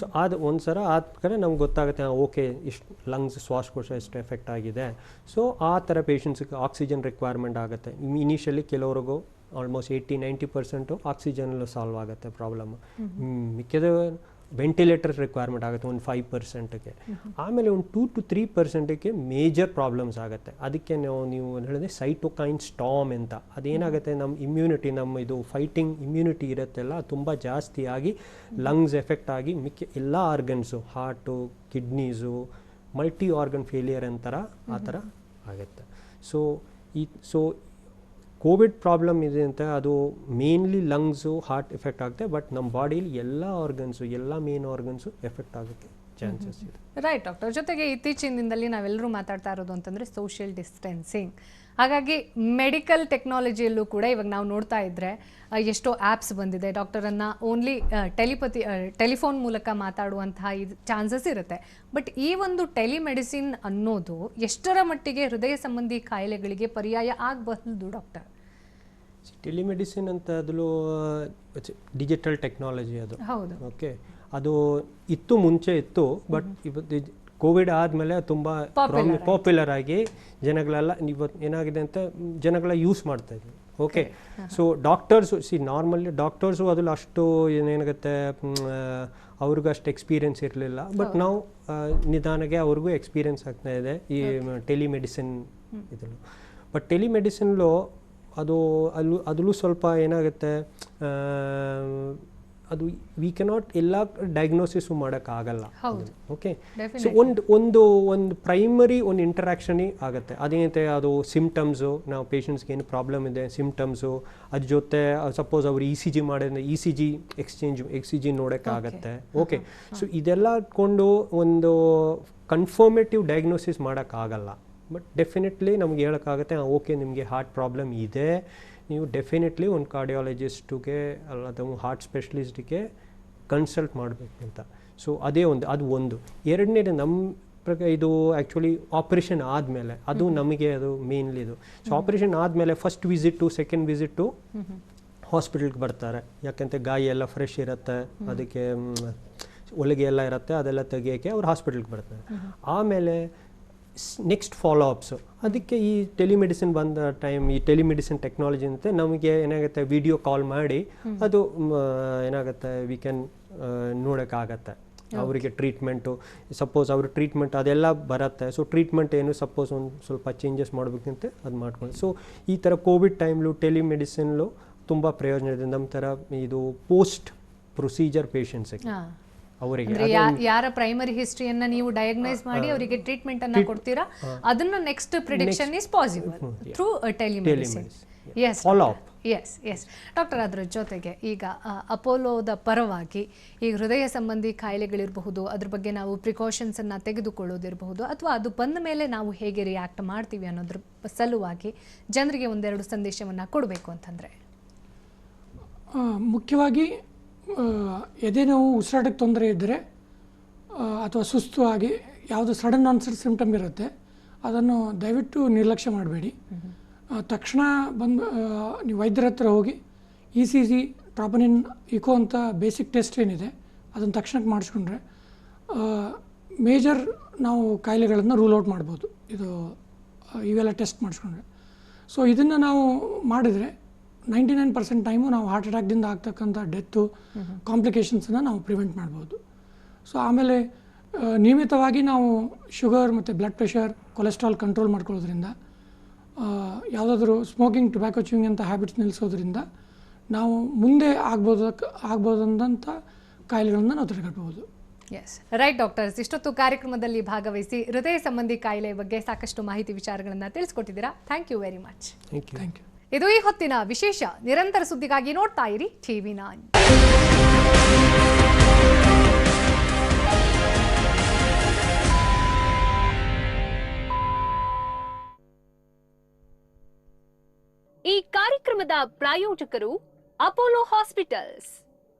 ಸೊ ಅದು ಒಂದು ಸಲ ಆದ್ಮೇಲೆ ನಮ್ಗೆ ಗೊತ್ತಾಗುತ್ತೆ, ಓಕೆ ಇಷ್ಟು ಲಂಗ್ಸ್ ಶ್ವಾಸಕೋಶ ಎಷ್ಟು ಎಫೆಕ್ಟ್ ಆಗಿದೆ. ಸೊ ಆ ಥರ ಪೇಷಂಟ್ಸ್ಗೆ ಆಕ್ಸಿಜನ್ ರಿಕ್ವೈರ್ಮೆಂಟ್ ಆಗುತ್ತೆ. ಇನಿಷಿಯಲಿ ಕೆಲವ್ರಿಗೂ ಆಲ್ಮೋಸ್ಟ್ 80-90% ಆಕ್ಸಿಜನಲ್ಲಿ ಸಾಲ್ವ್ ಆಗುತ್ತೆ ಪ್ರಾಬ್ಲಮ್. ಮಿಕ್ಕಿದ ವೆಂಟಿಲೇಟರ್ ರಿಕ್ವೈರ್ಮೆಂಟ್ ಆಗುತ್ತೆ ಒಂದು 5%ಗೆ. ಆಮೇಲೆ ಒಂದು 2-3%ಗೆ ಮೇಜರ್ ಪ್ರಾಬ್ಲಮ್ಸ್ ಆಗುತ್ತೆ. ಅದಕ್ಕೆ ನೀವು ಹೇಳಿದ್ರೆ ಸೈಟೋಕೈನ್ ಸ್ಟಾಮ್ ಅಂತ. ಅದೇನಾಗುತ್ತೆ, ನಮ್ಮ ಇಮ್ಯುನಿಟಿ, ನಮ್ಮ ಇದು ಫೈಟಿಂಗ್ ಇಮ್ಯುನಿಟಿ ಇರುತ್ತೆಲ್ಲ ತುಂಬ ಜಾಸ್ತಿ ಆಗಿ ಲಂಗ್ಸ್ ಎಫೆಕ್ಟ್ ಆಗಿ ಮಿಕ್ಕ ಎಲ್ಲ organs, heart, kidneys, multi organ failure ಅಂತಾರ ಆ ಥರ ಆಗುತ್ತೆ. ಸೊ ಕೋವಿಡ್ ಪ್ರಾಬ್ಲಮ್ ಇದೆ ಅಂತ ಅದು ಮೇನ್ಲಿ ಲಂಗ್ಸು, ಹಾರ್ಟ್ ಎಫೆಕ್ಟ್ ಆಗುತ್ತೆ. ಬಟ್ ನಮ್ಮ ಬಾಡಿಯಲ್ಲಿ ಎಲ್ಲ ಆರ್ಗನ್ಸು, ಎಲ್ಲ ಮೇನ್ ಆರ್ಗನ್ಸು ಎಫೆಕ್ಟ್ ಆಗೋಕ್ಕೆ ಚಾನ್ಸಸ್ ಇದೆ. Right doctor. ಜೊತೆಗೆ ಇತ್ತೀಚಿನ ದಿನದಲ್ಲಿ ನಾವೆಲ್ಲರೂ ಮಾತಾಡ್ತಾ ಇರೋದು ಅಂತಂದರೆ ಸೋಷಿಯಲ್ ಡಿಸ್ಟೆನ್ಸಿಂಗ್. ಹಾಗಾಗಿ ಮೆಡಿಕಲ್ ಟೆಕ್ನಾಲಜಿಯಲ್ಲೂ ಕೂಡ ಇವಾಗ ನಾವು ನೋಡ್ತಾ ಇದ್ದರೆ ಎಷ್ಟೋ ಆ್ಯಪ್ಸ್ ಬಂದಿದೆ. ಡಾಕ್ಟರನ್ನು ಓನ್ಲಿ ಟೆಲಿಫೋನ್ ಮೂಲಕ ಮಾತಾಡುವಂತಹ ಇದು ಚಾನ್ಸಸ್ ಇರುತ್ತೆ. ಬಟ್ ಈ ಒಂದು ಟೆಲಿಮೆಡಿಸಿನ್ ಅನ್ನೋದು ಎಷ್ಟರ ಮಟ್ಟಿಗೆ ಹೃದಯ ಸಂಬಂಧಿ ಕಾಯಿಲೆಗಳಿಗೆ ಪರ್ಯಾಯ ಆಗಬಹುದು ಡಾಕ್ಟರ್? ಟೆಲಿಮೆಡಿಸಿನ್ ಅಂತ ಅದು ಡಿಜಿಟಲ್ ಟೆಕ್ನಾಲಜಿ ಅದು. ಹೌದು. ಓಕೆ, ಅದು ಮುಂಚೆ ಇತ್ತು. ಬಟ್ ಇವತ್ತು ಕೋವಿಡ್ ಆದಮೇಲೆ ತುಂಬ ಪಾಪ್ಯುಲರ್ ಆಗಿ ಜನಗಳೆಲ್ಲ ಇವತ್ತು ಏನಾಗಿದೆ ಅಂತ ಜನಗಳ ಯೂಸ್ ಮಾಡ್ತಾ ಇದ್ವಿ. Okay, so doctors normally doctors ಅದ್ರಲ್ಲಿ ಅಷ್ಟು ಏನಾಗುತ್ತೆ, ಅವ್ರಿಗೂ ಅಷ್ಟು ಎಕ್ಸ್ಪೀರಿಯನ್ಸ್ ಇರಲಿಲ್ಲ. ಬಟ್ ನಾವು ನಿಧಾನಕ್ಕೆ ಅವ್ರಿಗೂ ಎಕ್ಸ್ಪೀರಿಯನ್ಸ್ ಆಗ್ತಾ ಇದೆ ಈ ಟೆಲಿಮೆಡಿಸಿನ್ ಇದನ್ನು. ಬಟ್ ಟೆಲಿಮೆಡಿಸಿನ್ಲು ಅದರಲ್ಲೂ ಸ್ವಲ್ಪ ಏನಾಗುತ್ತೆ, ಅದು ವಿ ಕೆನಾಟ್ ಎಲ್ಲ ಡಯಾಗ್ನೋಸಿಸು ಮಾಡೋಕ್ಕಾಗಲ್ಲ. ಓಕೆ, ಸೊ ಒಂದು ಪ್ರೈಮರಿ ಒಂದು ಇಂಟರಾಕ್ಷನೇ ಆಗುತ್ತೆ. ಅದೇನಂತೆ ಅದು ಸಿಮ್ಟಮ್ಸು, ನಾವು ಪೇಷಂಟ್ಸ್ಗೆ ಏನು ಪ್ರಾಬ್ಲಮ್ ಇದೆ ಸಿಮ್ಟಮ್ಸು, ಅದ್ರ ಜೊತೆ ಸಪೋಸ್ ಅವ್ರು ECG ಮಾಡಿದ್ರೆ ECG ನೋಡೋಕ್ಕಾಗತ್ತೆ. ಓಕೆ, ಸೊ ಇದೆಲ್ಲ ಕೊಂಡು ಒಂದು ಕನ್ಫರ್ಮೇಟಿವ್ ಡಯಾಗ್ನೋಸಿಸ್ ಮಾಡೋಕ್ಕಾಗಲ್ಲ. ಬಟ್ ಡೆಫಿನೆಟ್ಲಿ ನಮ್ಗೆ ಹೇಳೋಕ್ಕಾಗುತ್ತೆ, ಓಕೆ ನಿಮಗೆ ಹಾರ್ಟ್ ಪ್ರಾಬ್ಲಮ್ ಇದೆ, ನೀವು ಡೆಫಿನೆಟ್ಲಿ ಒಂದು ಕಾರ್ಡಿಯಾಲಜಿಸ್ಟಿಗೆ ಅಲ್ಲ ಹಾರ್ಟ್ ಸ್ಪೆಷಲಿಸ್ಟಿಗೆ ಕನ್ಸಲ್ಟ್ ಮಾಡಬೇಕು ಅಂತ. ಸೊ ಅದು ಒಂದು. ಎರಡನೇದು ನಮ್ಮ ಇದು ಆ್ಯಕ್ಚುಲಿ ಆಪ್ರೇಷನ್ ಆದಮೇಲೆ ಅದು ನಮಗೆ ಅದು ಮೇನ್ಲಿ ಇದು. ಸೊ ಆಪ್ರೇಷನ್ ಆದಮೇಲೆ ಫಸ್ಟ್ ವಿಸಿಟು, ಸೆಕೆಂಡ್ ವಿಸಿಟು ಹಾಸ್ಪಿಟಲ್ಗೆ ಬರ್ತಾರೆ. ಯಾಕಂತ ಗಾಯ ಎಲ್ಲ ಫ್ರೆಶ್ ಇರುತ್ತೆ, ಅದಕ್ಕೆ ಒಳಗೆ ಎಲ್ಲ ಇರುತ್ತೆ, ಅದೆಲ್ಲ ತೆಗಿಯೋಕ್ಕೆ ಅವ್ರು ಹಾಸ್ಪಿಟಲ್ಗೆ ಬರ್ತಾರೆ. ಆಮೇಲೆ ನೆಕ್ಸ್ಟ್ ಫಾಲೋ ಅಪ್ಸು, ಅದಕ್ಕೆ ಈ ಟೆಲಿಮೆಡಿಸಿನ್ ಬಂದ ಈ ಟೆಲಿಮೆಡಿಸಿನ್ ಟೆಕ್ನಾಲಜಿ ಅಂತ ನಮಗೆ ಏನಾಗುತ್ತೆ, ವಿಡಿಯೋ ಕಾಲ್ ಮಾಡಿ ಅದು ಏನಾಗುತ್ತೆ ವಿ ಕ್ಯಾನ್ ನೋಡೋಕ್ಕಾಗತ್ತೆ ಅವರಿಗೆ ಟ್ರೀಟ್ಮೆಂಟು. ಸಪೋಸ್ ಅವ್ರ ಟ್ರೀಟ್ಮೆಂಟ್ ಅದೆಲ್ಲ ಬರುತ್ತೆ. ಸೊ ಟ್ರೀಟ್ಮೆಂಟ್ ಏನು ಸಪೋಸ್ ಒಂದು ಸ್ವಲ್ಪ ಚೇಂಜಸ್ ಮಾಡಬೇಕಂತ ಅದು ಮಾಡ್ಕೊಂಡು. ಸೊ ಈ ಥರ ಕೋವಿಡ್ ಟೈಮ್ಲು ಟೆಲಿಮೆಡಿಸಿನ್ಲು ತುಂಬ ಪ್ರಯೋಜನ ಇದೆ. ನಮ್ಮ ಥರ ಇದು ಪೋಸ್ಟ್ ಪ್ರೊಸೀಜರ್ ಪೇಷಂಟ್ಸಿಗೆ ಅವರಿಗೆ ಯಾರ ಪ್ರೈಮರಿ ಹಿಸ್ಟ್ರಿಯನ್ನ ನೀವು ಡಯಾಗ್ನೈಸ್ ಮಾಡಿ ಅವರಿಗೆ ಟ್ರೀಟ್ಮೆಂಟ್ ಅನ್ನ ಕೊಡ್ತೀರಾ, ಅದನ್ನ next prediction is possible through telemedicine. Follow up yes doctor, ಅದರ ಜೊತೆಗೆ ಈಗ ಅಪೋಲೋದ ಪರವಾಗಿ ಈ ಹೃದಯ ಸಂಬಂಧಿ ಕಾಯಿಲೆಗಳಿರಬಹುದು, ಅದ್ರ ಬಗ್ಗೆ ನಾವು ಪ್ರಿಕಾಷನ್ಸನ್ನು ತೆಗೆದುಕೊಳ್ಳೋದಿರಬಹುದು, ಅಥವಾ ಅದು ಬಂದ ಮೇಲೆ ನಾವು ಹೇಗೆ ರಿಯಾಕ್ಟ್ ಮಾಡ್ತೀವಿ ಅನ್ನೋದ್ರ ಸಲುವಾಗಿ ಜನರಿಗೆ ಒಂದೆರಡು ಸಂದೇಶವನ್ನು ಕೊಡಬೇಕು ಅಂತಂದರೆ? ಮುಖ್ಯವಾಗಿ ಎದೆ ನೋವು, ಉಸಿರಾಟಕ್ಕೆ ತೊಂದರೆ ಇದ್ದರೆ ಅಥವಾ ಸುಸ್ತು ಆಗಿ ಯಾವುದು ಸಡನ್ ಆನ್ಸರ್ ಸಿಂಪ್ಟಮ್ ಇರುತ್ತೆ ಅದನ್ನು ದಯವಿಟ್ಟು ನಿರ್ಲಕ್ಷ್ಯ ಮಾಡಬೇಡಿ. ತಕ್ಷಣ ಬಂದು ನೀವು ವೈದ್ಯರ ಹತ್ರ ಹೋಗಿ ECG, ಟ್ರಾಪನಿನ್, ಇಕೋ ಅಂತ ಬೇಸಿಕ್ ಟೆಸ್ಟ್ ಏನಿದೆ ಅದನ್ನು ತಕ್ಷಣಕ್ಕೆ ಮಾಡಿಸ್ಕೊಂಡ್ರೆ ಮೇಜರ್ ನಾವು ಕಾಯಿಲೆಗಳನ್ನು ರೂಲ್ ಔಟ್ ಮಾಡ್ಬೋದು ಇವೆಲ್ಲ ಟೆಸ್ಟ್ ಮಾಡಿಸ್ಕೊಂಡ್ರೆ. ಸೊ ಇದನ್ನು ನಾವು ಮಾಡಿದರೆ 99% ಟೈಮು ನಾವು ಹಾರ್ಟ್ ಅಟ್ಯಾಕ್ದಿಂದ ಆಗ್ತಕ್ಕಂಥ ಡೆತ್ತು, ಕಾಂಪ್ಲಿಕೇಶನ್ಸನ್ನು ನಾವು ಪ್ರಿವೆಂಟ್ ಮಾಡ್ಬೋದು. ಸೊ ಆಮೇಲೆ ನಿಯಮಿತವಾಗಿ ನಾವು ಶುಗರ್ ಮತ್ತು ಬ್ಲಡ್ ಪ್ರೆಷರ್, ಕೊಲೆಸ್ಟ್ರಾಲ್ ಕಂಟ್ರೋಲ್ ಮಾಡ್ಕೊಳ್ಳೋದ್ರಿಂದ, ಯಾವುದಾದ್ರೂ ಸ್ಮೋಕಿಂಗ್, ಟೊಬ್ಯಾಕೊ ಚ್ಯೂಯಿಂಗ್ ಅಂತ ಹ್ಯಾಬಿಟ್ಸ್ ನಿಲ್ಲಿಸೋದ್ರಿಂದ ನಾವು ಮುಂದೆ ಆಗ್ಬೋದಂಥ ಕಾಯಿಲೆಗಳನ್ನು ನಾವು ತಡೆಗಟ್ಟಬಹುದು. Yes, right doctors. ಇಷ್ಟೊತ್ತು ಕಾರ್ಯಕ್ರಮದಲ್ಲಿ ಭಾಗವಹಿಸಿ ಹೃದಯ ಸಂಬಂಧಿ ಕಾಯಿಲೆ ಬಗ್ಗೆ ಸಾಕಷ್ಟು ಮಾಹಿತಿ ವಿಚಾರಗಳನ್ನು ತಿಳಿಸ್ಕೊಟ್ಟಿದ್ದೀರಾ. Thank you very much. Thank you. ಇದು ಈ ಹೊತ್ತಿನ ವಿಶೇಷ. ನಿರಂತರ ಸುದ್ದಿಗಾಗಿ ನೋಡ್ತಾ ಇರಿ TV9. ಈ ಕಾರ್ಯಕ್ರಮದ ಪ್ರಾಯೋಜಕರು ಅಪೋಲೋ ಹಾಸ್ಪಿಟಲ್ಸ್.